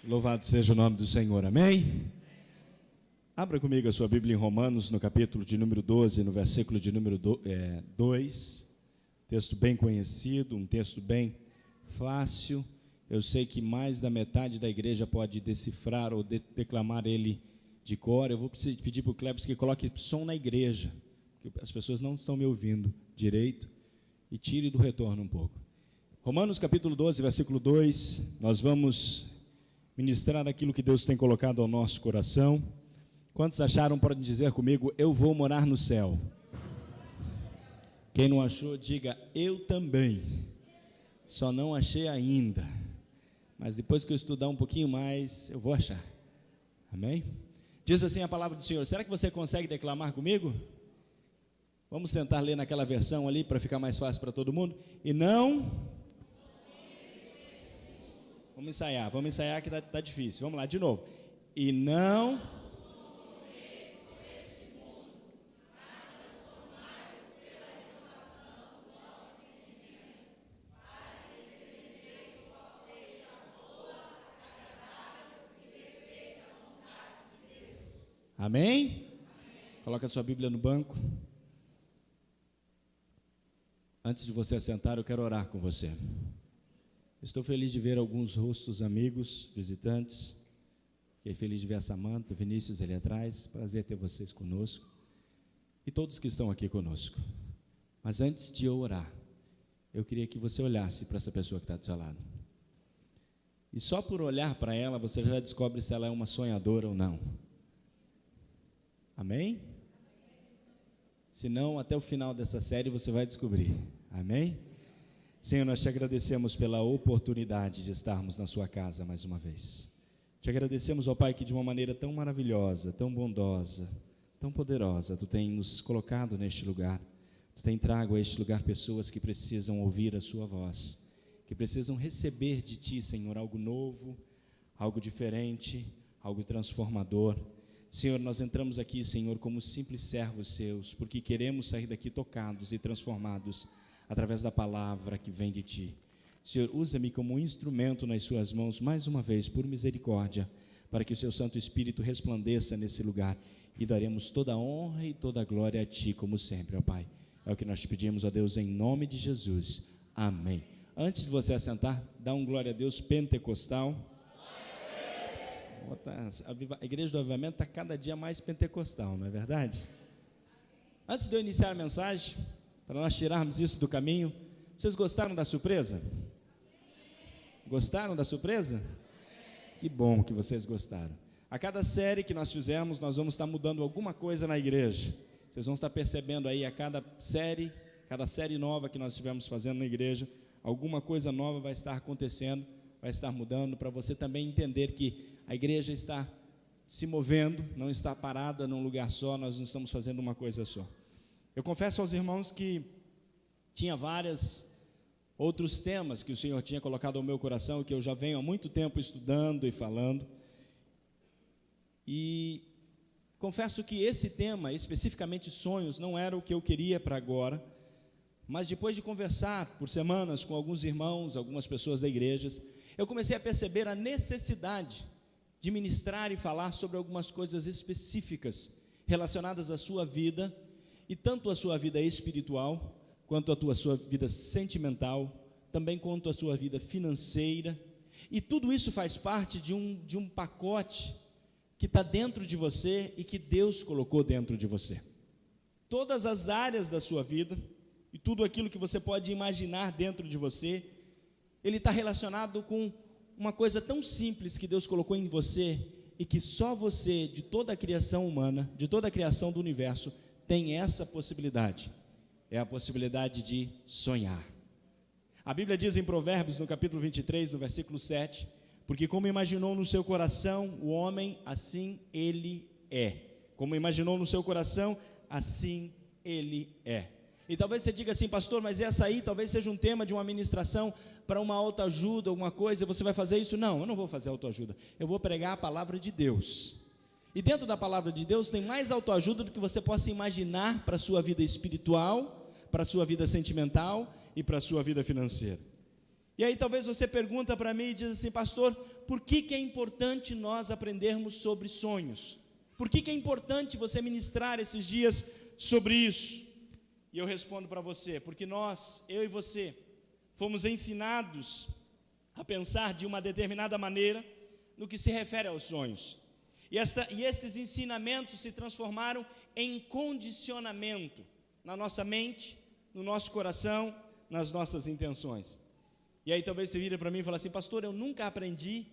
Louvado seja o nome do Senhor, amém? Abra comigo a sua Bíblia em Romanos, no capítulo de número 12, no versículo de número 2, texto bem conhecido, um texto bem fácil. Eu sei que mais da metade da igreja pode decifrar ou declamar ele de cor. Eu vou pedir para o Cleves que coloque som na igreja, porque as pessoas não estão me ouvindo direito, e tire do retorno um pouco. Romanos capítulo 12, versículo 2, nós vamos ministrar aquilo que Deus tem colocado ao nosso coração. Quantos acharam, podem dizer comigo: eu vou morar no céu? Quem não achou, diga: eu também, só não achei ainda, mas depois que eu estudar um pouquinho mais, eu vou achar, amém? Diz assim a palavra do Senhor. Será que você consegue declamar comigo? Vamos tentar ler naquela versão ali, para ficar mais fácil para todo mundo. E não... Vamos ensaiar que está difícil. Vamos lá, de novo. E não... Amém? Coloca a sua Bíblia no banco. Antes de você assentar, eu quero orar com você. Estou feliz de ver alguns rostos amigos, visitantes. Fiquei feliz de ver a Samanta, o Vinícius ali atrás. Prazer ter vocês conosco. E todos que estão aqui conosco. Mas antes de eu orar, eu queria que você olhasse para essa pessoa que está do seu lado. E só por olhar para ela, você já descobre se ela é uma sonhadora ou não. Amém? Se não, até o final dessa série você vai descobrir. Amém? Senhor, nós te agradecemos pela oportunidade de estarmos na sua casa mais uma vez. Te agradecemos, ó Pai, que de uma maneira tão maravilhosa, tão bondosa, tão poderosa, Tu tem nos colocado neste lugar. Tu tem trago a este lugar pessoas que precisam ouvir a sua voz, que precisam receber de Ti, Senhor, algo novo, algo diferente, algo transformador. Senhor, nós entramos aqui, Senhor, como simples servos Seus, porque queremos sair daqui tocados e transformados através da palavra que vem de Ti. Senhor, usa-me como um instrumento nas Suas mãos, mais uma vez, por misericórdia, para que o Seu Santo Espírito resplandeça nesse lugar, e daremos toda a honra e toda a glória a Ti, como sempre, ó Pai. É o que nós te pedimos, ó Deus, em nome de Jesus. Amém. Antes de você assentar, dá um glória a Deus pentecostal. A igreja do Avivamento está cada dia mais pentecostal, não é verdade? Antes de eu iniciar a mensagem, para nós tirarmos isso do caminho, vocês gostaram da surpresa? Gostaram da surpresa? Que bom que vocês gostaram. A cada série que nós fizermos, nós vamos estar mudando alguma coisa na igreja. Vocês vão estar percebendo aí a cada série nova que nós estivermos fazendo na igreja, alguma coisa nova vai estar acontecendo, vai estar mudando, para você também entender que a igreja está se movendo, não está parada num lugar só, nós não estamos fazendo uma coisa só. Eu confesso aos irmãos que tinha vários outros temas que o Senhor tinha colocado ao meu coração, que eu já venho há muito tempo estudando e falando, e confesso que esse tema, especificamente sonhos, não era o que eu queria para agora, mas depois de conversar por semanas com alguns irmãos, algumas pessoas da igreja, eu comecei a perceber a necessidade de ministrar e falar sobre algumas coisas específicas relacionadas à sua vida, e tanto a sua vida espiritual, quanto a sua vida sentimental, também quanto a sua vida financeira, e tudo isso faz parte de um pacote que está dentro de você e que Deus colocou dentro de você. Todas as áreas da sua vida e tudo aquilo que você pode imaginar dentro de você, ele está relacionado com uma coisa tão simples que Deus colocou em você e que só você, de toda a criação humana, de toda a criação do universo, tem essa possibilidade. É a possibilidade de sonhar. A Bíblia diz em Provérbios, no capítulo 23, no versículo 7, porque como imaginou no seu coração o homem, assim ele é. Como imaginou no seu coração, assim ele é. E talvez você diga assim: pastor, mas essa aí talvez seja um tema de uma ministração para uma autoajuda, alguma coisa, você vai fazer isso? Não, eu não vou fazer autoajuda, eu vou pregar a palavra de Deus. E dentro da palavra de Deus tem mais autoajuda do que você possa imaginar para a sua vida espiritual, para a sua vida sentimental e para a sua vida financeira. E aí talvez você pergunta para mim e diz assim: pastor, por que é importante nós aprendermos sobre sonhos? Por que é importante você ministrar esses dias sobre isso? E eu respondo para você: porque nós, eu e você, fomos ensinados a pensar de uma determinada maneira no que se refere aos sonhos. E esses ensinamentos se transformaram em condicionamento na nossa mente, no nosso coração, nas nossas intenções. E aí talvez você vire para mim e fale assim: pastor, eu nunca aprendi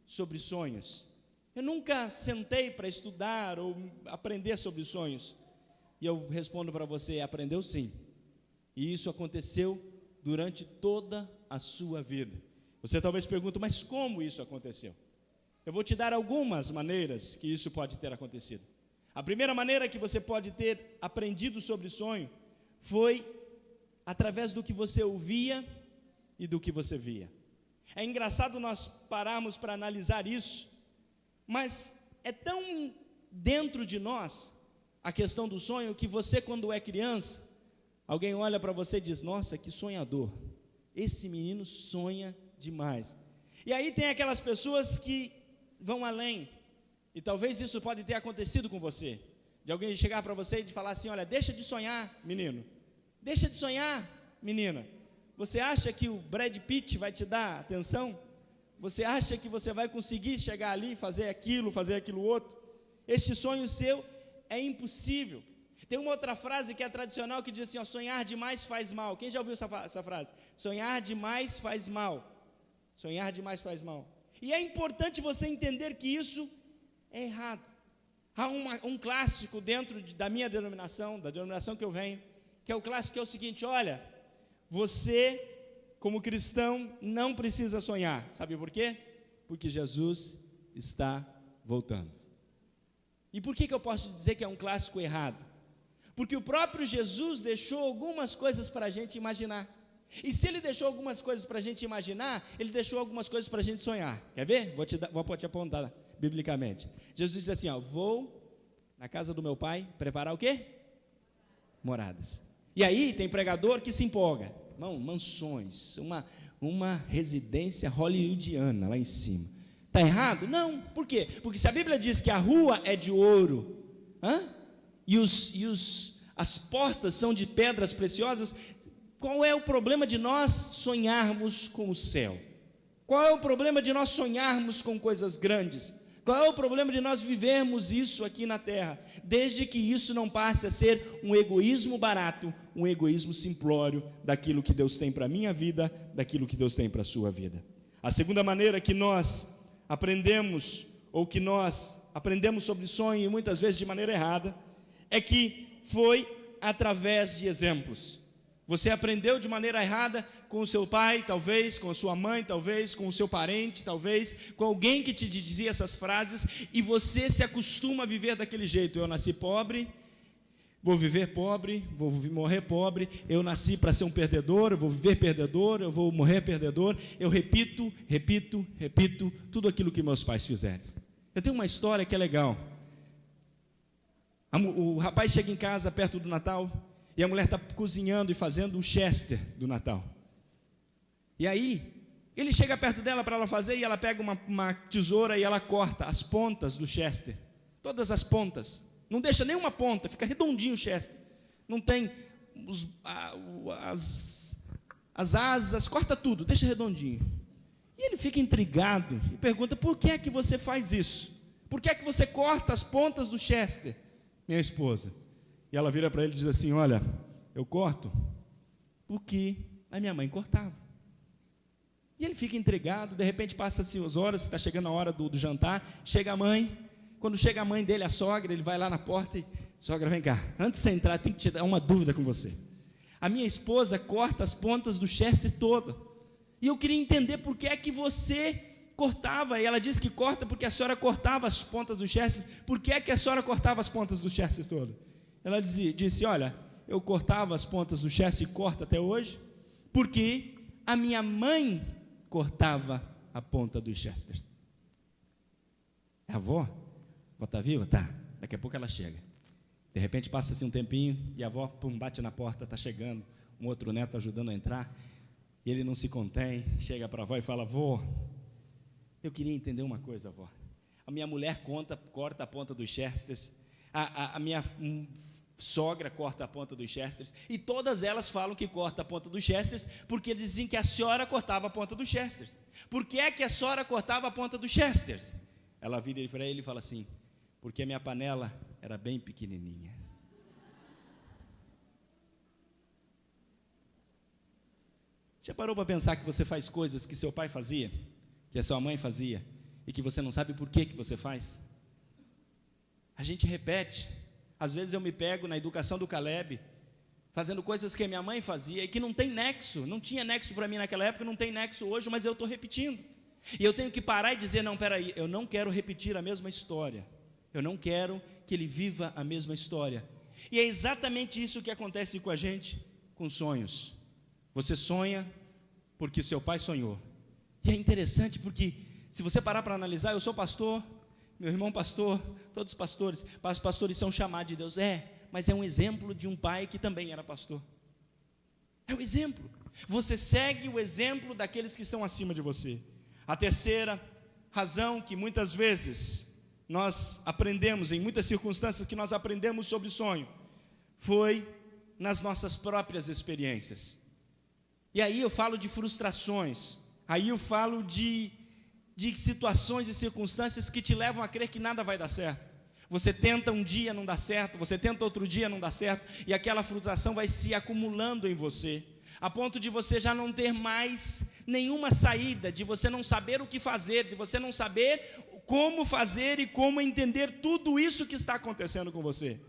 sobre sonhos. Eu nunca sentei para estudar ou aprender sobre sonhos. E eu respondo para você: aprendeu sim. E isso aconteceu durante toda a sua vida. Você talvez pergunte: mas como isso aconteceu? Eu vou te dar algumas maneiras que isso pode ter acontecido. A primeira maneira que você pode ter aprendido sobre sonho foi através do que você ouvia e do que você via. É engraçado nós pararmos para analisar isso, mas é tão dentro de nós a questão do sonho que você, quando é criança, alguém olha para você e diz: nossa, que sonhador, esse menino sonha demais. E aí tem aquelas pessoas que vão além, e talvez isso pode ter acontecido com você, de alguém chegar para você e de falar assim: olha, deixa de sonhar, menino, deixa de sonhar, menina. Você acha que o Brad Pitt vai te dar atenção? Você acha que você vai conseguir chegar ali, fazer aquilo outro? Este sonho seu é impossível. Tem uma outra frase que é tradicional, que diz assim: ó, sonhar demais faz mal. Quem já ouviu essa frase? Sonhar demais faz mal. Sonhar demais faz mal. E é importante você entender que isso é errado. Há um clássico dentro da minha denominação, da denominação que eu venho, que é o clássico, que é o seguinte: olha, você, como cristão, não precisa sonhar. Sabe por quê? Porque Jesus está voltando. E por que eu posso dizer que é um clássico errado? Porque o próprio Jesus deixou algumas coisas para a gente imaginar. E se ele deixou algumas coisas para a gente imaginar, ele deixou algumas coisas para a gente sonhar. Quer ver? Vou te apontar biblicamente. Jesus disse assim: ó, vou na casa do meu pai preparar o quê? Moradas. E aí tem pregador que se empolga: não, mansões, uma residência hollywoodiana lá em cima. Está errado? Não. Por quê? Porque se a Bíblia diz que a rua é de ouro, e as portas são de pedras preciosas, qual é o problema de nós sonharmos com o céu? Qual é o problema de nós sonharmos com coisas grandes? Qual é o problema de nós vivermos isso aqui na terra? Desde que isso não passe a ser um egoísmo barato, um egoísmo simplório daquilo que Deus tem para a minha vida, daquilo que Deus tem para a sua vida. A segunda maneira que nós aprendemos, ou que nós aprendemos sobre sonho, e muitas vezes de maneira errada, é que foi através de exemplos. Você aprendeu de maneira errada com o seu pai, talvez, com a sua mãe, talvez, com o seu parente, talvez, com alguém que te dizia essas frases, e você se acostuma a viver daquele jeito: eu nasci pobre, vou viver pobre, vou morrer pobre, eu nasci para ser um perdedor, eu vou viver perdedor, eu vou morrer perdedor. Eu repito tudo aquilo que meus pais fizeram. Eu tenho uma história que é legal. O rapaz chega em casa perto do Natal, e a mulher está cozinhando e fazendo um Chester do Natal. E aí, ele chega perto dela para ela fazer, e ela pega uma tesoura e ela corta as pontas do Chester. Todas as pontas. Não deixa nenhuma ponta, fica redondinho o Chester. Não tem as asas, corta tudo, deixa redondinho. E ele fica intrigado e pergunta: por que é que você faz isso? Por que é que você corta as pontas do Chester, minha esposa? E ela vira para ele e diz assim: olha, eu corto porque a minha mãe cortava. E ele fica intrigado. De repente passa-se as horas, está chegando a hora do jantar, chega a mãe. Quando chega a mãe dele, a sogra, ele vai lá na porta e: sogra, vem cá, antes de você entrar, tem que te dar uma dúvida com você. A minha esposa corta as pontas do Chester toda, e eu queria entender por que é que você cortava. E ela disse que corta porque a senhora cortava as pontas do Chester. Por que é que a senhora cortava as pontas do Chester toda? Ela disse: olha, eu cortava as pontas do Chester e corto até hoje, porque a minha mãe cortava a ponta do Chester. A avó está viva? Tá. Daqui a pouco ela chega. De repente passa-se um tempinho e a avó bate na porta, está chegando um outro neto ajudando a entrar. E ele não se contém, chega para a avó e fala: vô, eu queria entender uma coisa, avó. A minha mulher corta a ponta dos chesters, a minha sogra corta a ponta dos chesters, e todas elas falam que corta a ponta dos chesters, porque dizem que a senhora cortava a ponta dos chesters. Por que é que a senhora cortava a ponta dos chesters? Ela vira para ele e fala assim: porque a minha panela era bem pequenininha. Já parou para pensar que você faz coisas que seu pai fazia, que a sua mãe fazia, e que você não sabe por que você faz? A gente repete. Às vezes eu me pego na educação do Caleb, fazendo coisas que a minha mãe fazia, e que não tem nexo, não tinha nexo para mim naquela época, não tem nexo hoje, mas eu estou repetindo. E eu tenho que parar e dizer: não, peraí, eu não quero repetir a mesma história, eu não quero que ele viva a mesma história. E é exatamente isso que acontece com a gente, com sonhos. Você sonha porque seu pai sonhou. E é interessante porque, se você parar para analisar, eu sou pastor, meu irmão pastor, todos pastores, os pastores são chamados de Deus, mas é um exemplo de um pai que também era pastor. É um exemplo. Você segue o exemplo daqueles que estão acima de você. A terceira razão que muitas vezes nós aprendemos, em muitas circunstâncias que nós aprendemos sobre sonho, foi nas nossas próprias experiências. E aí eu falo de frustrações, aí eu falo de situações e circunstâncias que te levam a crer que nada vai dar certo. Você tenta um dia, não dá certo, você tenta outro dia, não dá certo, e aquela frustração vai se acumulando em você, a ponto de você já não ter mais nenhuma saída, de você não saber o que fazer, de você não saber como fazer e como entender tudo isso que está acontecendo com você.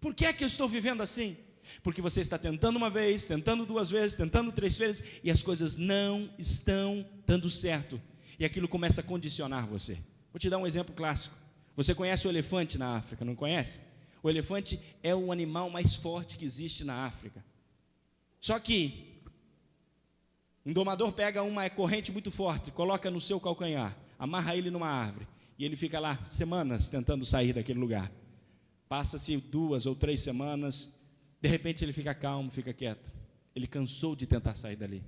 Por que é que eu estou vivendo assim? Porque você está tentando uma vez, tentando duas vezes, tentando três vezes, e as coisas não estão dando certo, e aquilo começa a condicionar você. Vou te dar um exemplo clássico. Você conhece o elefante na África, não conhece? O elefante é o animal mais forte que existe na África. Só que um domador pega uma corrente muito forte, coloca no seu calcanhar, amarra ele numa árvore, e ele fica lá semanas tentando sair daquele lugar. Passa-se 2 ou 3 semanas, de repente ele fica calmo, fica quieto. Ele cansou de tentar sair dali.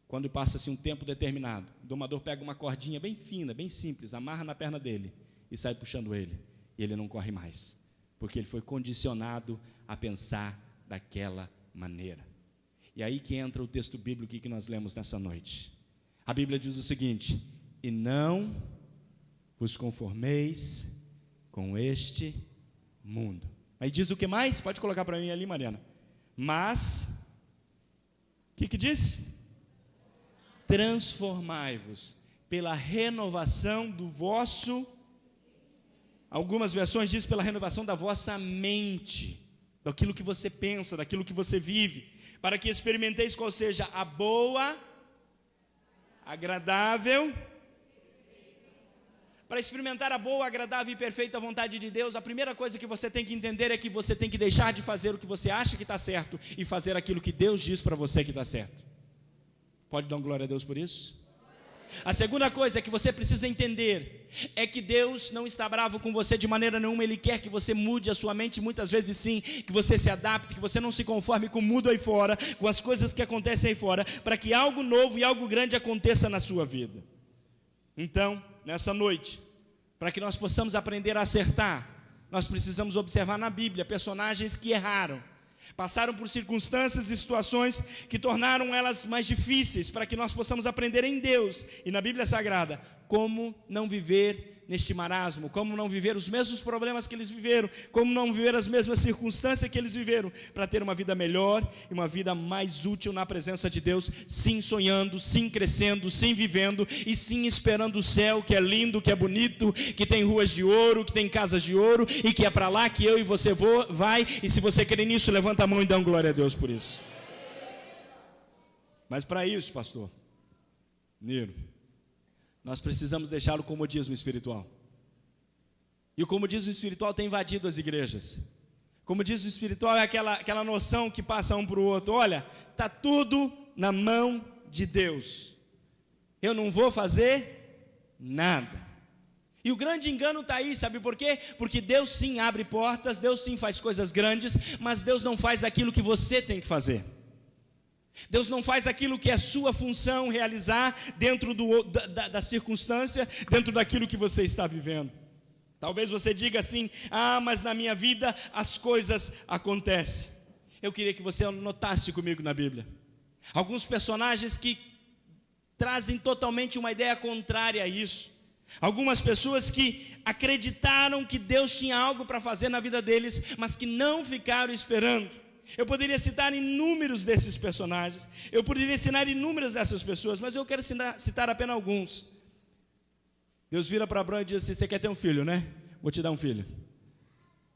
Quando passa-se um tempo determinado, o domador pega uma cordinha bem fina, bem simples, amarra na perna dele e sai puxando ele. E ele não corre mais, porque ele foi condicionado a pensar daquela maneira. E aí que entra o texto bíblico que nós lemos nessa noite. A Bíblia diz o seguinte: e não vos conformeis com este mundo. Aí diz o que mais? Pode colocar para mim ali, Mariana. Mas, o que diz? Transformai-vos pela renovação do vosso, algumas versões dizem pela renovação da vossa mente, daquilo que você pensa, daquilo que você vive, para que experimenteis qual seja a boa, agradável. Para experimentar a boa, agradável e perfeita vontade de Deus, a primeira coisa que você tem que entender é que você tem que deixar de fazer o que você acha que está certo e fazer aquilo que Deus diz para você que está certo. Pode dar glória a Deus por isso? A segunda coisa que você precisa entender é que Deus não está bravo com você de maneira nenhuma. Ele quer que você mude a sua mente, muitas vezes sim, que você se adapte, que você não se conforme com o mundo aí fora, com as coisas que acontecem aí fora, para que algo novo e algo grande aconteça na sua vida. Então, nessa noite, para que nós possamos aprender a acertar, nós precisamos observar na Bíblia personagens que erraram, passaram por circunstâncias e situações que tornaram elas mais difíceis, para que nós possamos aprender em Deus e na Bíblia Sagrada como não viver neste marasmo, como não viver os mesmos problemas que eles viveram, como não viver as mesmas circunstâncias que eles viveram, para ter uma vida melhor e uma vida mais útil na presença de Deus, sim sonhando, sim crescendo, sim vivendo e sim esperando o céu, que é lindo, que é bonito, que tem ruas de ouro, que tem casas de ouro e que é para lá que eu e você vai. E se você crê nisso, levanta a mão e dá glória a Deus por isso. Mas para isso, pastor Niro, nós precisamos deixar o comodismo espiritual. E o comodismo espiritual tem invadido as igrejas. Comodismo espiritual é aquela noção que passa um para o outro: olha, está tudo na mão de Deus, eu não vou fazer nada. E o grande engano está aí, sabe por quê? Porque Deus sim abre portas, Deus sim faz coisas grandes, mas Deus não faz aquilo que você tem que fazer. Deus não faz aquilo que é sua função realizar dentro da circunstância, dentro daquilo que você está vivendo. Talvez você diga assim: mas na minha vida as coisas acontecem. Eu queria que você notasse comigo na Bíblia alguns personagens que trazem totalmente uma ideia contrária a isso. Algumas pessoas que acreditaram que Deus tinha algo para fazer na vida deles, mas que não ficaram esperando. Eu poderia citar inúmeros desses personagens, eu poderia ensinar inúmeras dessas pessoas, mas eu quero citar apenas alguns. Deus vira para Abraão e diz assim: você quer ter um filho, né? Vou te dar um filho.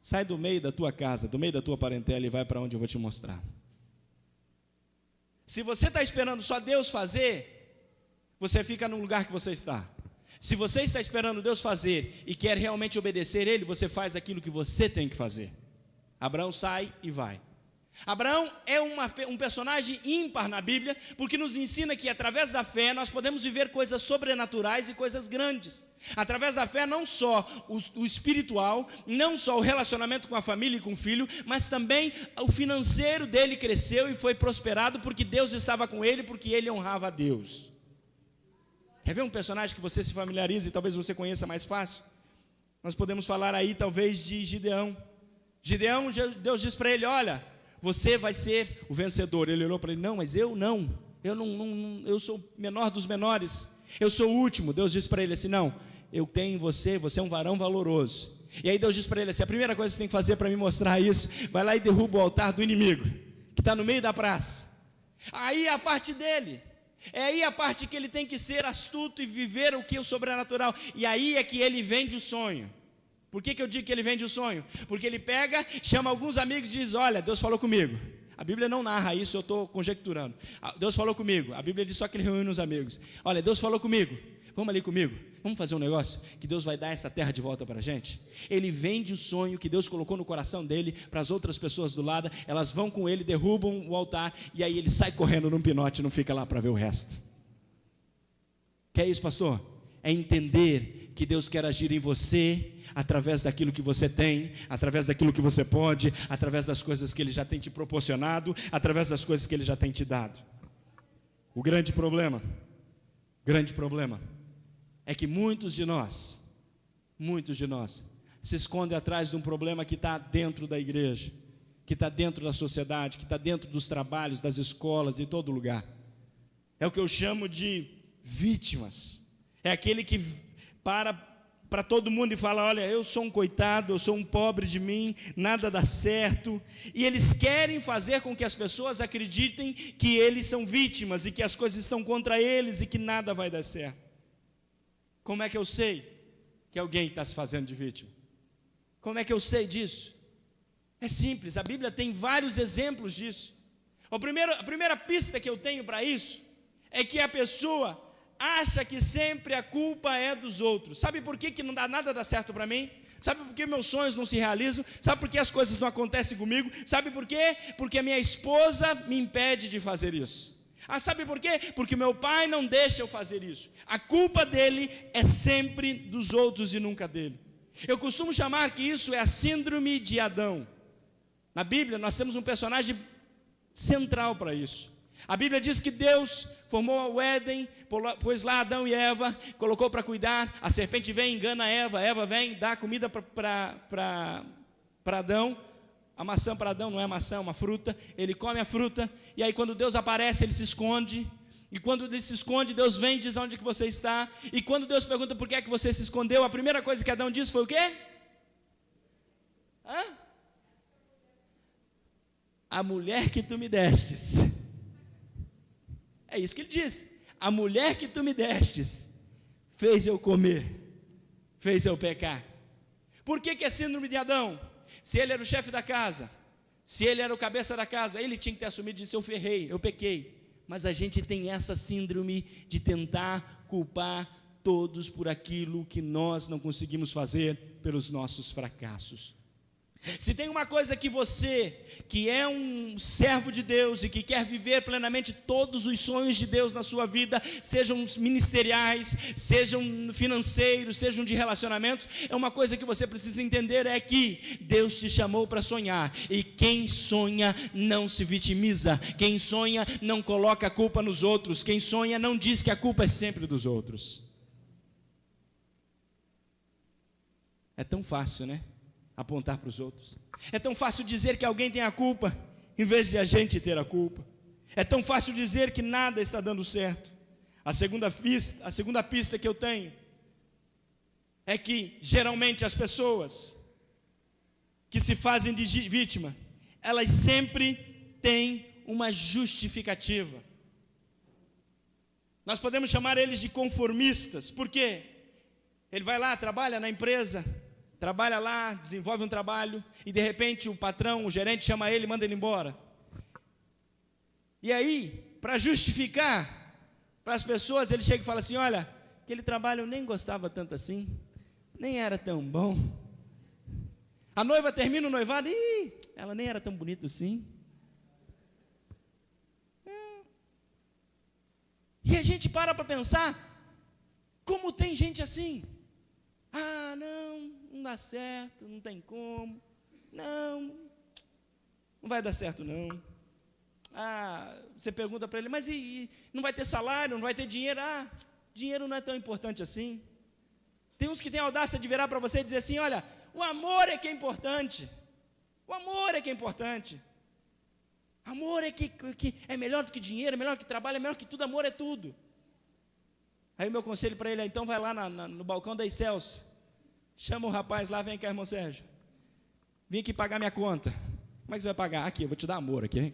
Sai do meio da tua casa, do meio da tua parentela e vai para onde eu vou te mostrar. Se você está esperando só Deus fazer, você fica no lugar que você está. Se você está esperando Deus fazer e quer realmente obedecer Ele, você faz aquilo que você tem que fazer. Abraão sai e vai. Abraão é um personagem ímpar na Bíblia, porque nos ensina que através da fé nós podemos viver coisas sobrenaturais e coisas grandes. Através da fé não só o espiritual, não só o relacionamento com a família e com o filho, mas também o financeiro dele cresceu e foi prosperado porque Deus estava com ele, porque ele honrava a Deus. Quer ver um personagem que você se familiarize e talvez você conheça mais fácil? Nós podemos falar aí talvez de Gideão. Gideão, Deus diz para ele: olha, você vai ser o vencedor. Ele olhou para ele: não, mas eu sou o menor dos menores, eu sou o último. Deus disse para ele assim: não, eu tenho em você é um varão valoroso. E aí Deus disse para ele assim: a primeira coisa que você tem que fazer para me mostrar isso, vai lá e derruba o altar do inimigo, que está no meio da praça. Aí a parte dele, é aí a parte que ele tem que ser astuto e viver o que é o sobrenatural. E aí é que ele vende o sonho. Por que eu digo que ele vende o sonho? Porque ele pega, chama alguns amigos e diz: olha, Deus falou comigo. A Bíblia não narra isso, eu estou conjecturando. Deus falou comigo. A Bíblia diz só que ele reúne os amigos. Olha, Deus falou comigo. Vamos ali comigo. Vamos fazer um negócio que Deus vai dar essa terra de volta para a gente. Ele vende o sonho que Deus colocou no coração dele para as outras pessoas do lado. Elas vão com ele, derrubam o altar e aí ele sai correndo num pinote e não fica lá para ver o resto. Que é isso, pastor? É entender que Deus quer agir em você através daquilo que você tem, através daquilo que você pode, através das coisas que Ele já tem te proporcionado, através das coisas que Ele já tem te dado. O grande problema é que muitos de nós se escondem atrás de um problema que está dentro da igreja, que está dentro da sociedade, que está dentro dos trabalhos, das escolas, em todo lugar. É o que eu chamo de vítimas. É aquele que para todo mundo e fala: olha, eu sou um coitado, eu sou um pobre de mim, nada dá certo. E eles querem fazer com que as pessoas acreditem que eles são vítimas e que as coisas estão contra eles e que nada vai dar certo. Como é que eu sei que alguém está se fazendo de vítima? Como é que eu sei disso? É simples, a Bíblia tem vários exemplos disso. A primeira pista que eu tenho para isso é que a pessoa acha que sempre a culpa é dos outros. Sabe por que não dá nada dar certo para mim? Sabe por que meus sonhos não se realizam? Sabe por que as coisas não acontecem comigo? Sabe por quê? Porque a minha esposa me impede de fazer isso. Sabe por quê? Porque meu pai não deixa eu fazer isso. A culpa dele é sempre dos outros e nunca dele. Eu costumo chamar que isso é a síndrome de Adão. Na Bíblia nós temos um personagem central para isso. A Bíblia diz que Deus formou o Éden, pôs lá Adão e Eva, colocou para cuidar. A serpente vem, engana Eva, Eva vem, dá comida para Adão. A maçã para Adão não é maçã, é uma fruta. Ele come a fruta, e aí quando Deus aparece, ele se esconde. E quando ele se esconde, Deus vem e diz: onde que você está? E quando Deus pergunta por que é que você se escondeu, a primeira coisa que Adão disse foi o quê? A mulher que tu me destes. É isso que ele disse: a mulher que tu me destes fez eu comer, fez eu pecar. Por que é síndrome de Adão? Se ele era o chefe da casa, se ele era o cabeça da casa, ele tinha que ter assumido e disse: eu ferrei, eu pequei. Mas a gente tem essa síndrome de tentar culpar todos por aquilo que nós não conseguimos fazer pelos nossos fracassos. Se tem uma coisa que você, que é um servo de Deus e que quer viver plenamente todos os sonhos de Deus na sua vida, sejam ministeriais, sejam financeiros, sejam de relacionamentos, é uma coisa que você precisa entender, é que Deus te chamou para sonhar, e quem sonha não se vitimiza, quem sonha não coloca a culpa nos outros, quem sonha não diz que a culpa é sempre dos outros. É tão fácil, né? Apontar para os outros. É tão fácil dizer que alguém tem a culpa, em vez de a gente ter a culpa. É tão fácil dizer que nada está dando certo. A segunda pista que eu tenho é que, geralmente, as pessoas que se fazem de vítima, elas sempre têm uma justificativa. Nós podemos chamar eles de conformistas. Por quê? Ele vai lá, trabalha na empresa, trabalha lá, desenvolve um trabalho, e de repente o patrão, o gerente chama ele e manda ele embora. E aí, para justificar para as pessoas, ele chega e fala assim: olha, aquele trabalho eu nem gostava tanto assim, nem era tão bom. A noiva termina o noivado, e ela nem era tão bonita assim. E a gente para pensar, como tem gente assim? Ah, não dá certo, não tem como, não vai dar certo não. Ah, você pergunta para ele, mas e não vai ter salário, não vai ter dinheiro? Ah, dinheiro não é tão importante assim. Tem uns que têm a audácia de virar para você e dizer assim: olha, o amor é que é importante, o amor é que é importante, amor é que é melhor do que dinheiro, é melhor que trabalho, é melhor que tudo, amor é tudo. Aí o meu conselho para ele é: então vai lá no balcão da Excelsior, chama o rapaz lá, vem cá, irmão Sérgio, vim aqui pagar minha conta. Como é que você vai pagar? Aqui, eu vou te dar amor aqui, hein?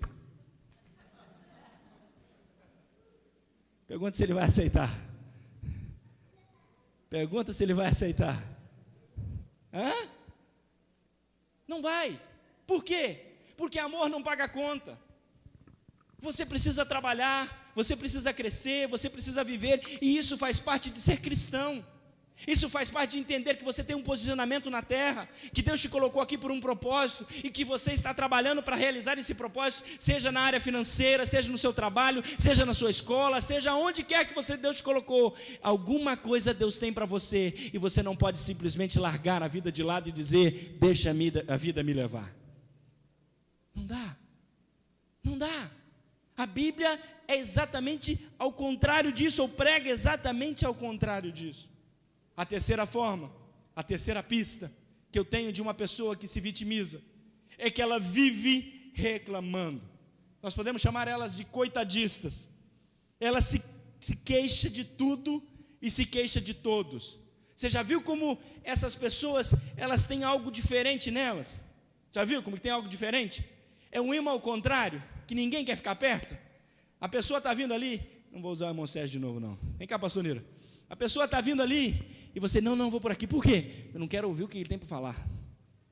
Pergunta se ele vai aceitar. Pergunta se ele vai aceitar. Hã? Não vai. Por quê? Porque amor não paga conta. Você precisa trabalhar, você precisa crescer, você precisa viver, e isso faz parte de ser cristão. Isso faz parte de entender que você tem um posicionamento na terra, que Deus te colocou aqui por um propósito, e que você está trabalhando para realizar esse propósito, seja na área financeira, seja no seu trabalho, seja na sua escola, seja onde quer que Deus te colocou. Alguma coisa Deus tem para você, e você não pode simplesmente largar a vida de lado e dizer: deixa a vida me levar. Não dá, não dá. A Bíblia é exatamente ao contrário disso, ou prega exatamente ao contrário disso. A terceira forma, a terceira pista que eu tenho de uma pessoa que se vitimiza, é que ela vive reclamando. Nós podemos chamar elas de coitadistas. Ela se queixa de tudo e se queixa de todos. Você já viu como essas pessoas, elas têm algo diferente nelas? Já viu como tem algo diferente? É um imã ao contrário, que ninguém quer ficar perto. A pessoa está vindo ali, não vou usar o irmão Sérgio de novo não. Vem cá, pastor Niro. A pessoa está vindo ali, e você: não vou por aqui. Por quê? Eu não quero ouvir o que ele tem para falar.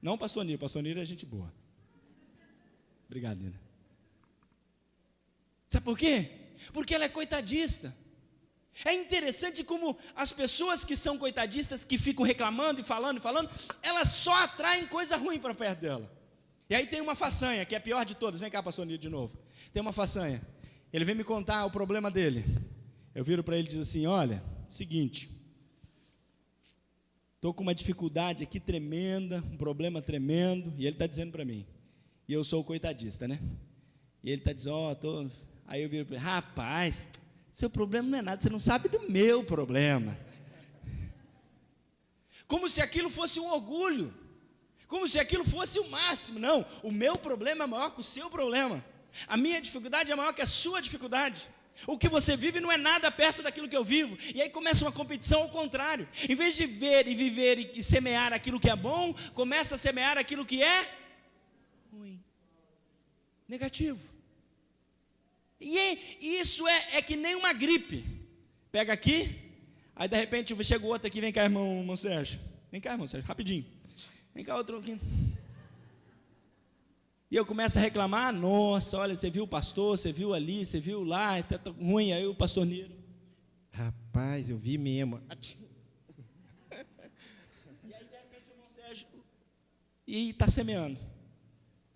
Não, pastor Niro é gente boa. Obrigado, Nira. Sabe por quê? Porque ela é coitadista. É interessante como as pessoas que são coitadistas, que ficam reclamando e falando, elas só atraem coisa ruim para perto dela. E aí tem uma façanha, que é a pior de todas. Vem cá, pastor Niro, de novo. Tem uma façanha. Ele vem me contar o problema dele. Eu viro para ele e diz assim: olha, seguinte, estou com uma dificuldade aqui tremenda, um problema tremendo, e ele está dizendo para mim, e eu sou o coitadista, né? E ele está dizendo: aí eu viro para ele: rapaz, seu problema não é nada, você não sabe do meu problema. Como se aquilo fosse um orgulho, como se aquilo fosse o máximo. Não, o meu problema é maior que o seu problema, a minha dificuldade é maior que a sua dificuldade. O que você vive não é nada perto daquilo que eu vivo. E aí começa uma competição ao contrário. Em vez de ver e viver e semear aquilo que é bom, começa a semear aquilo que é ruim, negativo. E isso é que nem uma gripe. Pega aqui, aí de repente chega o outro aqui. Vem cá, irmão Sérgio. Vem cá, irmão Sérgio, rapidinho. Vem cá, outro aqui. E eu começo a reclamar: nossa, olha, você viu o pastor, você viu ali, você viu lá, está ruim. Aí o pastor Niro: rapaz, eu vi mesmo. E aí de repente o irmão Sérgio: e está semeando.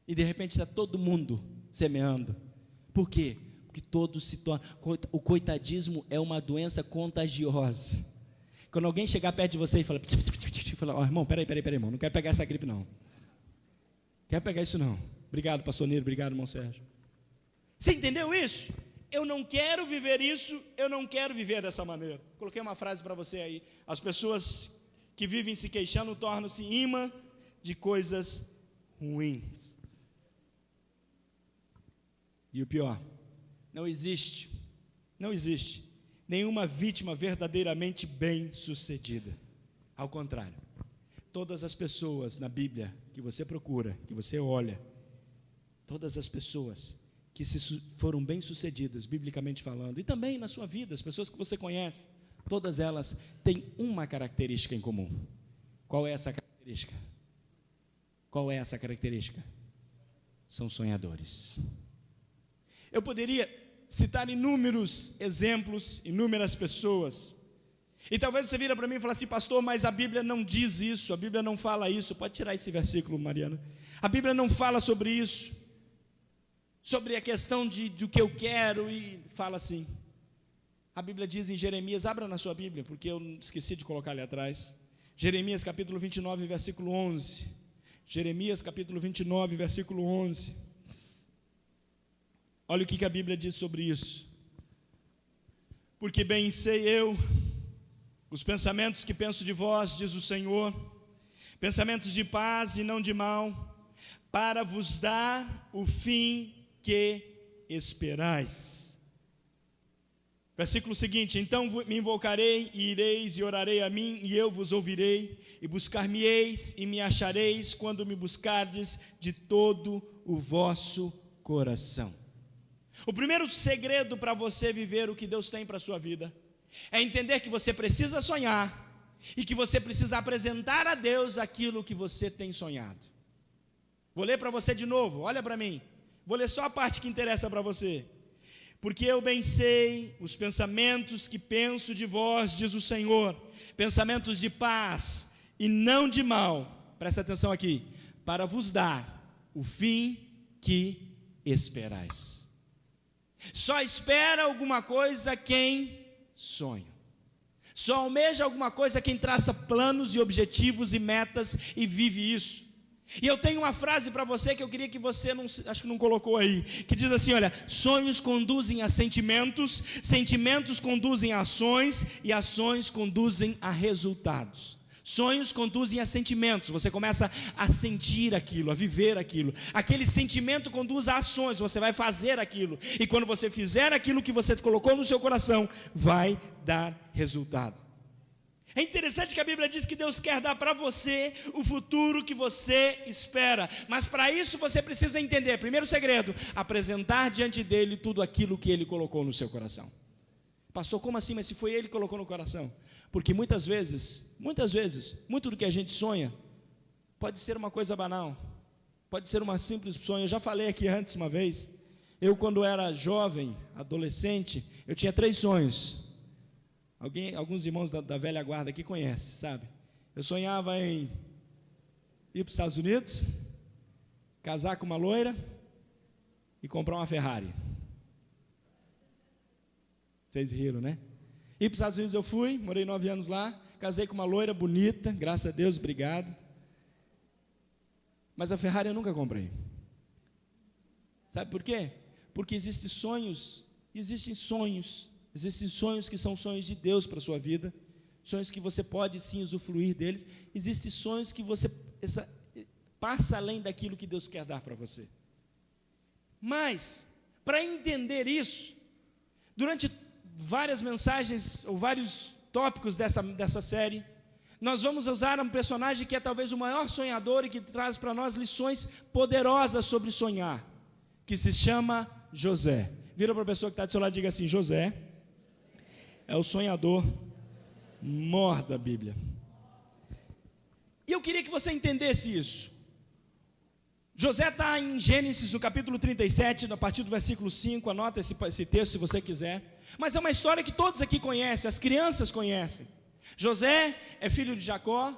E de repente está todo mundo semeando. Por quê? Porque todos se tornam. O coitadismo é uma doença contagiosa. Quando alguém chegar perto de você e falar, irmão, peraí, irmão, não quero pegar essa gripe não. Quero pegar isso não. Obrigado, pastor Niro, obrigado, irmão Sérgio. Você entendeu isso? Eu não quero viver isso, eu não quero viver dessa maneira. Coloquei uma frase para você aí. As pessoas que vivem se queixando tornam-se imã de coisas ruins. E o pior, não existe nenhuma vítima verdadeiramente bem-sucedida. Ao contrário, todas as pessoas na Bíblia que você procura, que você olha, todas as pessoas que foram bem-sucedidas, biblicamente falando, e também na sua vida, as pessoas que você conhece, todas elas têm uma característica em comum. Qual é essa característica? Qual é essa característica? São sonhadores. Eu poderia citar inúmeros exemplos, inúmeras pessoas, e talvez você vira para mim e fala assim, pastor, mas a Bíblia não diz isso, a Bíblia não fala isso. Pode tirar esse versículo, Mariana. A Bíblia não fala sobre isso, sobre a questão do que eu quero, e fala assim. A Bíblia diz em Jeremias, abra na sua Bíblia, porque eu esqueci de colocar ali atrás. Jeremias capítulo 29, versículo 11. Jeremias capítulo 29, versículo 11. Olha o que a Bíblia diz sobre isso. Porque bem sei eu os pensamentos que penso de vós, diz o Senhor, pensamentos de paz e não de mal, para vos dar o fim que esperais. Versículo seguinte, então me invocarei e ireis e orarei a mim, e eu vos ouvirei, e buscar-me-eis e me achareis, quando me buscardes de todo o vosso coração. O primeiro segredo para você viver o que Deus tem para a sua vida é entender que você precisa sonhar e que você precisa apresentar a Deus aquilo que você tem sonhado. Vou ler para você de novo, olha para mim. Vou ler só a parte que interessa para você. Porque eu bem sei os pensamentos que penso de vós, diz o Senhor, pensamentos de paz e não de mal. Presta atenção aqui. Para vos dar o fim que esperais. Só espera alguma coisa quem sonha. Só almeja alguma coisa quem traça planos e objetivos e metas e vive isso. E eu tenho uma frase para você que eu queria que você, acho que não colocou aí, que diz assim, olha, sonhos conduzem a sentimentos, sentimentos conduzem a ações e ações conduzem a resultados. Sonhos conduzem a sentimentos, você começa a sentir aquilo, a viver aquilo. Aquele sentimento conduz a ações, você vai fazer aquilo. E quando você fizer aquilo que você colocou no seu coração, vai dar resultado. É interessante que a Bíblia diz que Deus quer dar para você o futuro que você espera. Mas para isso você precisa entender, primeiro segredo, apresentar diante dele tudo aquilo que ele colocou no seu coração. Pastor, como assim? Mas se foi ele que colocou no coração? Porque muitas vezes, muito do que a gente sonha, pode ser uma coisa banal, pode ser uma simples sonho. Eu já falei aqui antes uma vez, eu quando era jovem, adolescente, eu tinha 3 sonhos. Alguns irmãos da velha guarda aqui conhecem, sabe? Eu sonhava em ir para os Estados Unidos, casar com uma loira e comprar uma Ferrari. Vocês riram, né? Ir para os Estados Unidos eu fui, morei 9 anos lá, casei com uma loira bonita, graças a Deus, obrigado. Mas a Ferrari eu nunca comprei. Sabe por quê? Porque existem sonhos que são sonhos de Deus para a sua vida, sonhos que você pode sim usufruir deles, existem sonhos que você passa além daquilo que Deus quer dar para você. Mas, para entender isso, durante várias mensagens, ou vários tópicos dessa série, nós vamos usar um personagem que é talvez o maior sonhador e que traz para nós lições poderosas sobre sonhar, que se chama José. Vira para a pessoa que está do seu lado e diga assim, José é o sonhador maior da Bíblia. E eu queria que você entendesse isso. José está em Gênesis, no capítulo 37, a partir do versículo 5, anota esse texto se você quiser. Mas é uma história que todos aqui conhecem, as crianças conhecem. José é filho de Jacó,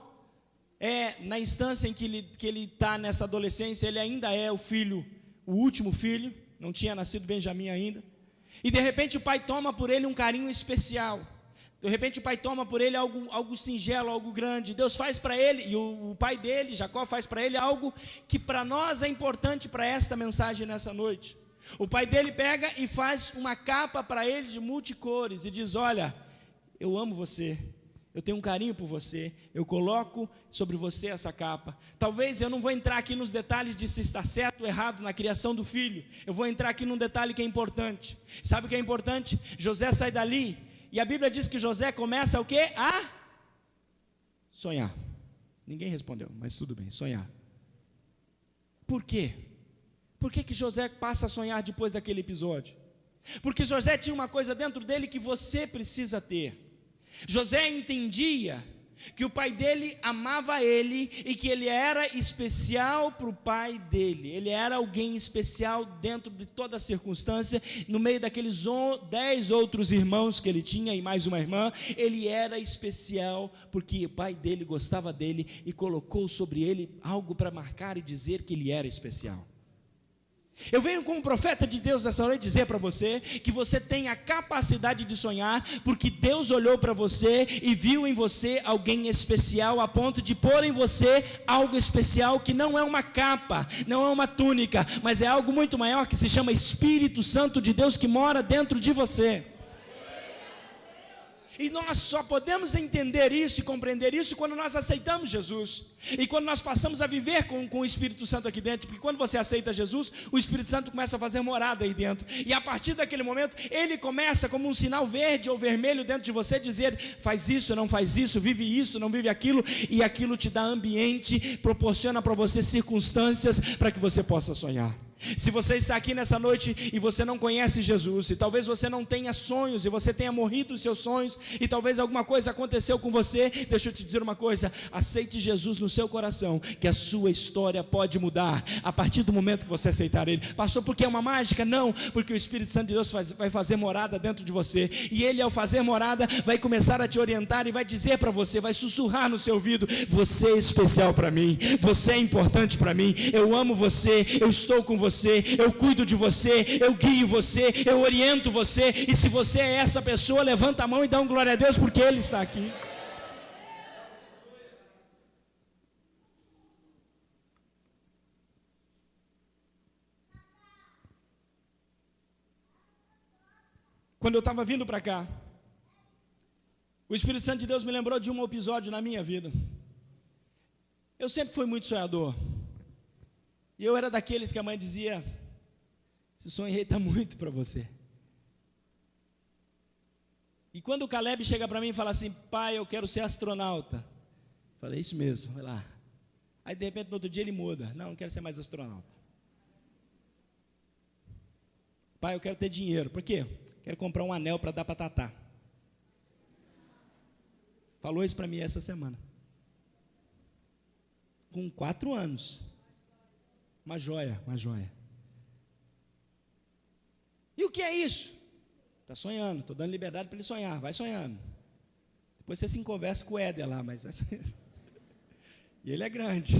na instância em que ele está nessa adolescência, ele ainda é o filho, o último filho, não tinha nascido Benjamim ainda, e de repente o pai toma por ele um carinho especial, de repente o pai toma por ele algo singelo, algo grande. Deus faz para ele, e o pai dele, Jacó, faz para ele algo que para nós é importante para esta mensagem nessa noite. O pai dele pega e faz uma capa para ele de multicores e diz: olha, eu amo você, eu tenho um carinho por você, eu coloco sobre você essa capa. Talvez eu não vou entrar aqui nos detalhes de se está certo ou errado na criação do filho, eu vou entrar aqui num detalhe que é importante. Sabe o que é importante? José sai dali, e a Bíblia diz que José começa o quê? A sonhar. Ninguém respondeu, mas tudo bem, sonhar. Por quê? Por que José passa a sonhar depois daquele episódio? Porque José tinha uma coisa dentro dele que você precisa ter. José entendia que o pai dele amava ele e que ele era especial para o pai dele. Ele era alguém especial dentro de toda a circunstância, no meio daqueles 10 outros irmãos que ele tinha e mais uma irmã. Ele era especial porque o pai dele gostava dele e colocou sobre ele algo para marcar e dizer que ele era especial. Eu venho como profeta de Deus nessa noite dizer para você que você tem a capacidade de sonhar, porque Deus olhou para você e viu em você alguém especial, a ponto de pôr em você algo especial que não é uma capa, não é uma túnica, mas é algo muito maior que se chama Espírito Santo de Deus, que mora dentro de você. E nós só podemos entender isso e compreender isso quando nós aceitamos Jesus. E quando nós passamos a viver com o Espírito Santo aqui dentro. Porque quando você aceita Jesus, o Espírito Santo começa a fazer morada aí dentro. E a partir daquele momento, ele começa como um sinal verde ou vermelho dentro de você, dizer: faz isso, não faz isso, vive isso, não vive aquilo. E aquilo te dá ambiente, proporciona para você circunstâncias para que você possa sonhar. Se você está aqui nessa noite e você não conhece Jesus, e talvez você não tenha sonhos, e você tenha morrido os seus sonhos, e talvez alguma coisa aconteceu com você, deixa eu te dizer uma coisa: aceite Jesus no seu coração, que a sua história pode mudar, a partir do momento que você aceitar Ele. Pastor, porque é uma mágica? Não, porque o Espírito Santo de Deus vai fazer morada dentro de você, e Ele, ao fazer morada, vai começar a te orientar, e vai dizer para você, vai sussurrar no seu ouvido: você é especial para mim, você é importante para mim, eu amo você, eu estou com você, eu cuido de você, eu guio você, eu oriento você. E se você é essa pessoa, levanta a mão e dá um glória a Deus, porque Ele está aqui. Quando eu estava vindo para cá, o Espírito Santo de Deus me lembrou de um episódio na minha vida. Eu sempre fui muito sonhador. E eu era daqueles que a mãe dizia: esse sonho aí está muito para você. E quando o Caleb chega para mim e fala assim: pai, eu quero ser astronauta. Eu falei: isso mesmo, vai lá. Aí de repente no outro dia ele muda: não quero ser mais astronauta. Pai, eu quero ter dinheiro. Por quê? Quero comprar um anel para dar para Tatá. Falou isso para mim essa semana. Com 4 anos. Uma joia, uma joia. E o que é isso? Está sonhando, estou dando liberdade para ele sonhar, vai sonhando. Depois você se conversa com o Éder lá, mas... E ele é grande.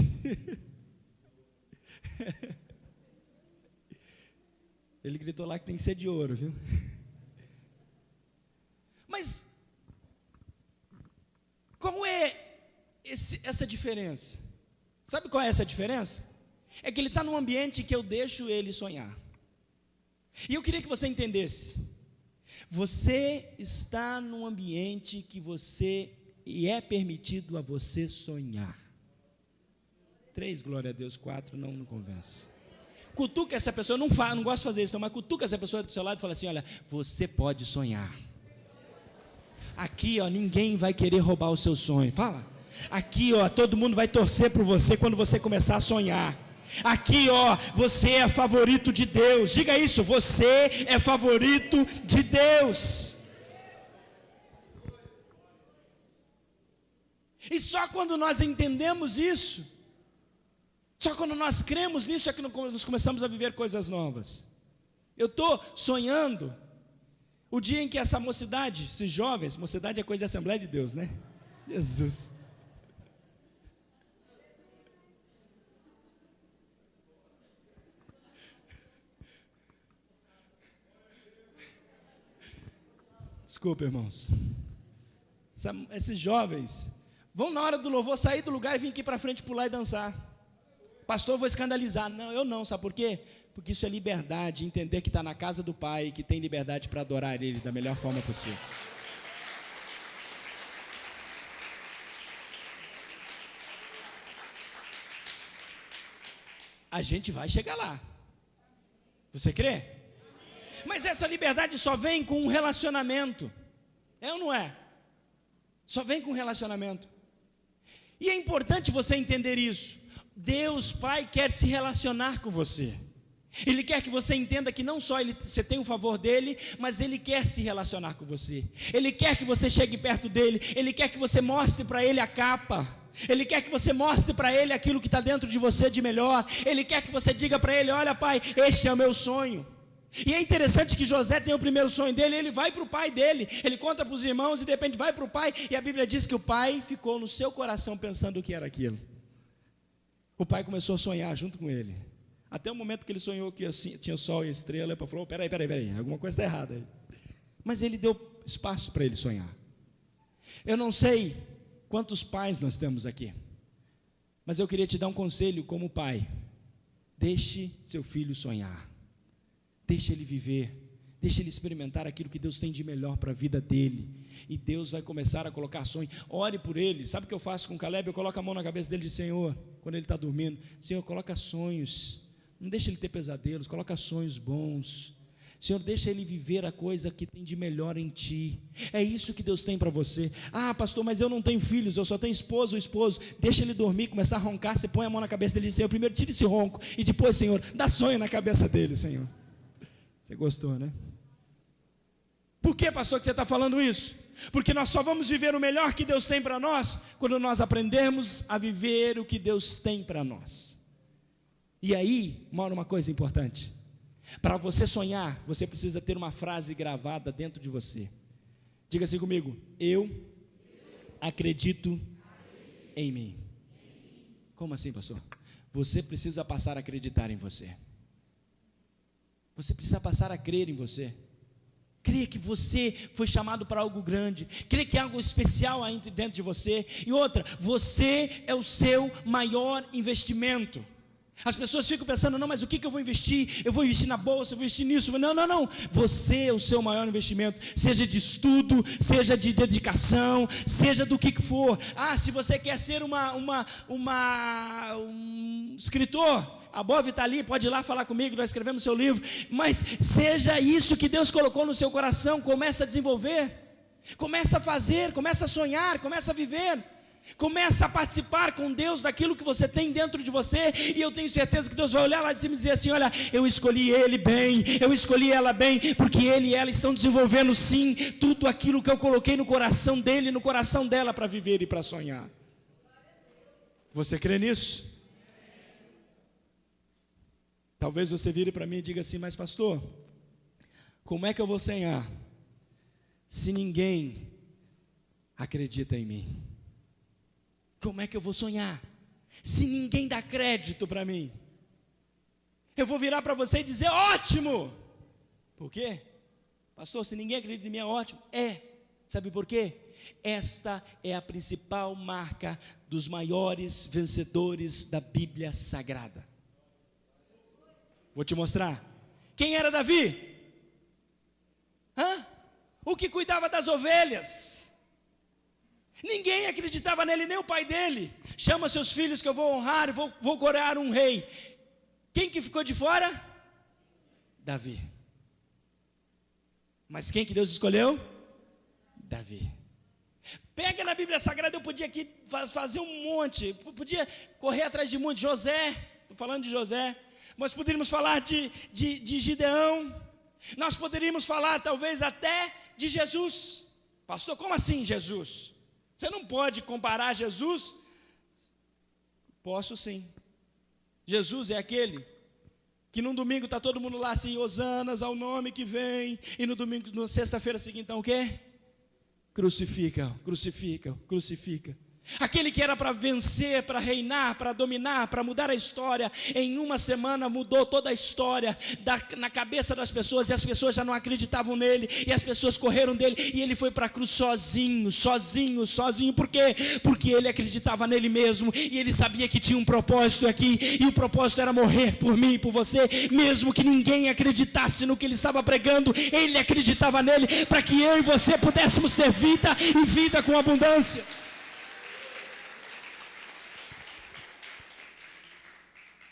Ele gritou lá que tem que ser de ouro, viu? Mas, qual é essa diferença? Sabe qual é essa diferença? É que ele está num ambiente que eu deixo ele sonhar. E eu queria que você entendesse: você está num ambiente que é permitido a você sonhar. 3, glória a Deus. 4, não conversa. Cutuca essa pessoa, não gosto de fazer isso, mas cutuca essa pessoa do seu lado e fala assim: olha, você pode sonhar. Aqui, ó, ninguém vai querer roubar o seu sonho. Fala. Aqui, ó, todo mundo vai torcer por você quando você começar a sonhar. Aqui, ó, você é favorito de Deus. Diga isso: você é favorito de Deus. E só quando nós entendemos isso, só quando nós cremos nisso, é que nós começamos a viver coisas novas. Eu estou sonhando o dia em que essa mocidade, esses jovens, mocidade é coisa de Assembleia de Deus, né? Jesus. Desculpa, irmãos. Esses jovens vão na hora do louvor sair do lugar e vir aqui para frente, pular e dançar. Pastor, eu vou escandalizar. Não, eu não, sabe por quê? Porque isso é liberdade, entender que está na casa do Pai, que tem liberdade para adorar Ele da melhor forma possível. A gente vai chegar lá. Você crê? Mas essa liberdade só vem com um relacionamento. É ou não é? Só vem com um relacionamento. E é importante você entender isso. Deus Pai quer se relacionar com você. Ele quer que você entenda que não só você tem o favor dele, mas ele quer se relacionar com você. Ele quer que você chegue perto dele. Ele quer que você mostre para ele a capa. Ele quer que você mostre para ele aquilo que está dentro de você de melhor. Ele quer que você diga para ele: olha, pai, este é o meu sonho. E é interessante que José tem o primeiro sonho dele. Ele vai para o pai dele, ele conta para os irmãos e de repente vai para o pai. E a Bíblia diz que o pai ficou no seu coração pensando o que era aquilo. O pai começou a sonhar junto com ele. Até o momento que ele sonhou que tinha o sol e a estrela, ele falou: peraí, alguma coisa está errada aí. Mas ele deu espaço para ele sonhar. Eu não sei quantos pais nós temos aqui, mas eu queria te dar um conselho como pai. Deixe seu filho sonhar, deixe ele viver, deixe ele experimentar aquilo que Deus tem de melhor para a vida dele, e Deus vai começar a colocar sonhos. Ore por ele. Sabe o que eu faço com o Caleb? Eu coloco a mão na cabeça dele e digo: Senhor, quando ele está dormindo, Senhor, coloca sonhos, não deixe ele ter pesadelos, coloca sonhos bons. Senhor, deixa ele viver a coisa que tem de melhor em ti. É isso que Deus tem para você. Ah, pastor, mas eu não tenho filhos, eu só tenho esposo ou esposo. Deixa ele dormir, começar a roncar. Você põe a mão na cabeça dele e diz: Senhor, primeiro tira esse ronco, e depois, Senhor, dá sonho na cabeça dele, Senhor. Você gostou, né? Por que, pastor, que você está falando isso? Porque nós só vamos viver o melhor que Deus tem para nós quando nós aprendermos a viver o que Deus tem para nós. E aí mora uma coisa importante. Para você sonhar, você precisa ter uma frase gravada dentro de você. Diga assim comigo: eu acredito em mim. Como assim, pastor? Você precisa passar a acreditar em você. Você precisa passar a crer em você. Creia que você foi chamado para algo grande. Creia que há algo especial aí dentro de você. E outra, você é o seu maior investimento. As pessoas ficam pensando: não, mas o que eu vou investir? Eu vou investir na bolsa, eu vou investir nisso. Não. Você é o seu maior investimento. Seja de estudo, seja de dedicação, seja do que for. Ah, se você quer ser um escritor, a Bove está ali, pode ir lá falar comigo, nós escrevemos seu livro. Mas seja isso que Deus colocou no seu coração. Começa a desenvolver, começa a fazer, começa a sonhar, começa a viver. Começa a participar com Deus daquilo que você tem dentro de você. E eu tenho certeza que Deus vai olhar lá de cima e dizer assim: olha, eu escolhi ele bem, eu escolhi ela bem, porque ele e ela estão desenvolvendo sim tudo aquilo que eu coloquei no coração dele, no coração dela, para viver e para sonhar. Você crê nisso? Talvez você vire para mim e diga assim: mas pastor, como é que eu vou sonhar se ninguém acredita em mim? Como é que eu vou sonhar se ninguém dá crédito para mim? Eu vou virar para você e dizer: ótimo! Por quê? Pastor, se ninguém acredita em mim é ótimo. Sabe por quê? Esta é a principal marca dos maiores vencedores da Bíblia Sagrada. Vou te mostrar. Quem era Davi? O que cuidava das ovelhas. Ninguém acreditava nele, nem o pai dele. Chama seus filhos que eu vou honrar, vou coroar um rei. Quem que ficou de fora? Davi. Mas quem que Deus escolheu? Davi. Pega na Bíblia Sagrada, eu podia aqui fazer um monte, podia correr atrás de muito. José, estou falando de José. Nós poderíamos falar de Gideão. Nós poderíamos falar talvez até de Jesus. Pastor, como assim Jesus? Você não pode comparar Jesus? Posso sim. Jesus é aquele que num domingo está todo mundo lá assim: hosanas ao nome que vem. E no domingo, na sexta-feira seguinte, então o quê? Crucifica. Aquele que era para vencer, para reinar, para dominar, para mudar a história, em uma semana mudou toda a história na cabeça das pessoas, e as pessoas já não acreditavam nele, e as pessoas correram dele, e ele foi para a cruz sozinho. Por quê? Porque ele acreditava nele mesmo, e ele sabia que tinha um propósito aqui, e o propósito era morrer por mim e por você, mesmo que ninguém acreditasse no que ele estava pregando, ele acreditava nele, para que eu e você pudéssemos ter vida, e vida com abundância.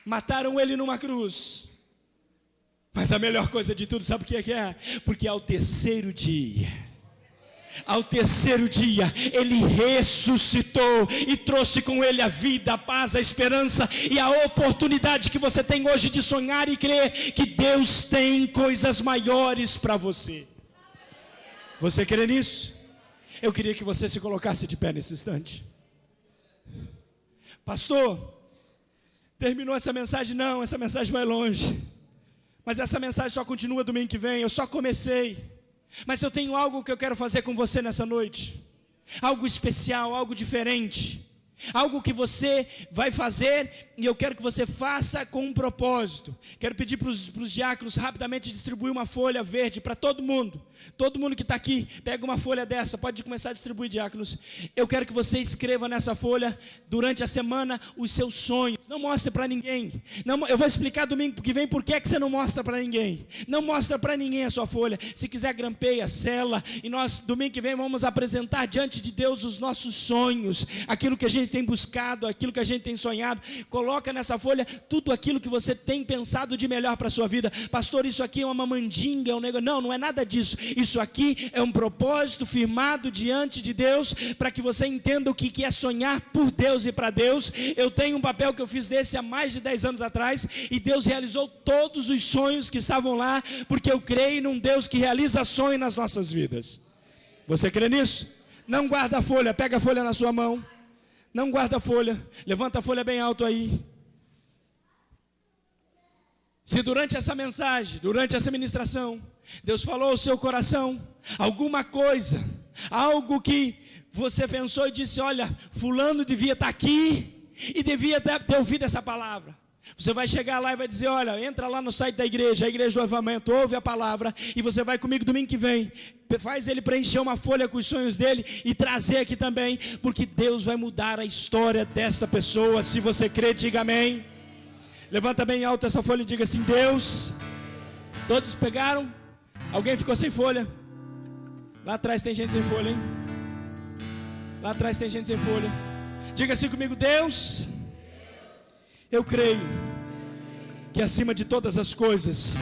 Mataram ele numa cruz, mas a melhor coisa de tudo, sabe o que é? Porque ao terceiro dia, ele ressuscitou e trouxe com ele a vida, a paz, a esperança e a oportunidade que você tem hoje de sonhar e crer que Deus tem coisas maiores para você. Você crê nisso? Eu queria que você se colocasse de pé nesse instante. Pastor, terminou essa mensagem? Não, essa mensagem vai longe. Mas essa mensagem só continua domingo que vem. Eu só comecei. Mas eu tenho algo que eu quero fazer com você nessa noite. Algo especial, algo diferente. Algo que você vai fazer, e eu quero que você faça com um propósito. Quero pedir para os diáconos rapidamente distribuir uma folha verde para todo mundo. Todo mundo que está aqui, pega uma folha dessa, pode começar a distribuir, diáconos. Eu quero que você escreva nessa folha, durante a semana, os seus sonhos. Não mostre para ninguém. Não, eu vou explicar domingo que vem por que você não mostra para ninguém. Não mostra para ninguém a sua folha. Se quiser, grampeia, sela. E nós, domingo que vem, vamos apresentar diante de Deus os nossos sonhos. Aquilo que a gente tem buscado, aquilo que a gente tem sonhado. Coloca nessa folha tudo aquilo que você tem pensado de melhor para a sua vida. Pastor, isso aqui é uma mandinga, é um negócio. Não, não é nada disso. Isso aqui é um propósito firmado diante de Deus, para que você entenda o que é sonhar por Deus e para Deus. Eu tenho um papel que eu fiz desse há mais de 10 anos atrás, e Deus realizou todos os sonhos que estavam lá, porque eu creio num Deus que realiza sonhos nas nossas vidas. Você crê nisso? Não guarda a folha, pega a folha na sua mão. Não guarda a folha, levanta a folha bem alto aí. Se durante essa mensagem, durante essa ministração, Deus falou ao seu coração alguma coisa, algo que você pensou e disse: olha, fulano devia estar aqui e devia ter ouvido essa palavra. Você vai chegar lá e vai dizer: olha, entra lá no site da igreja, a Igreja do Avivamento, ouve a palavra, e você vai comigo domingo que vem. Faz ele preencher uma folha com os sonhos dele e trazer aqui também, porque Deus vai mudar a história desta pessoa. Se você crê, diga amém. Levanta bem alto essa folha e diga assim: Deus. Todos pegaram? Alguém ficou sem folha? Lá atrás tem gente sem folha, hein? Lá atrás tem gente sem folha. Diga assim comigo: Deus, eu creio que acima de todas as coisas,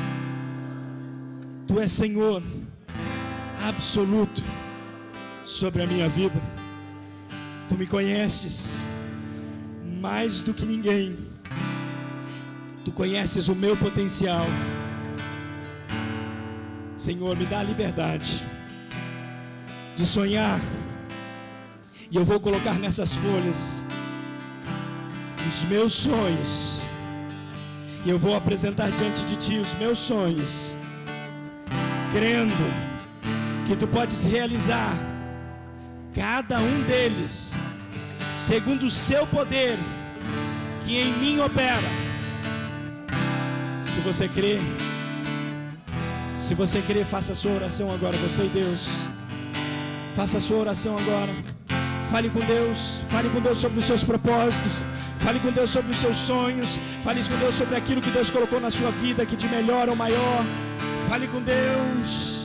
Tu és Senhor absoluto sobre a minha vida. Tu me conheces mais do que ninguém. Tu conheces o meu potencial. Senhor, me dá a liberdade de sonhar, e eu vou colocar nessas folhas os meus sonhos, e eu vou apresentar diante de Ti os meus sonhos, crendo que Tu podes realizar cada um deles segundo o Seu poder que em mim opera. Se você crê, faça a sua oração agora, você e Deus. Faça a sua oração agora. Fale com Deus sobre os seus propósitos. Fale com Deus sobre os seus sonhos. Fale com Deus sobre aquilo que Deus colocou na sua vida, que de melhor ou maior. Fale com Deus.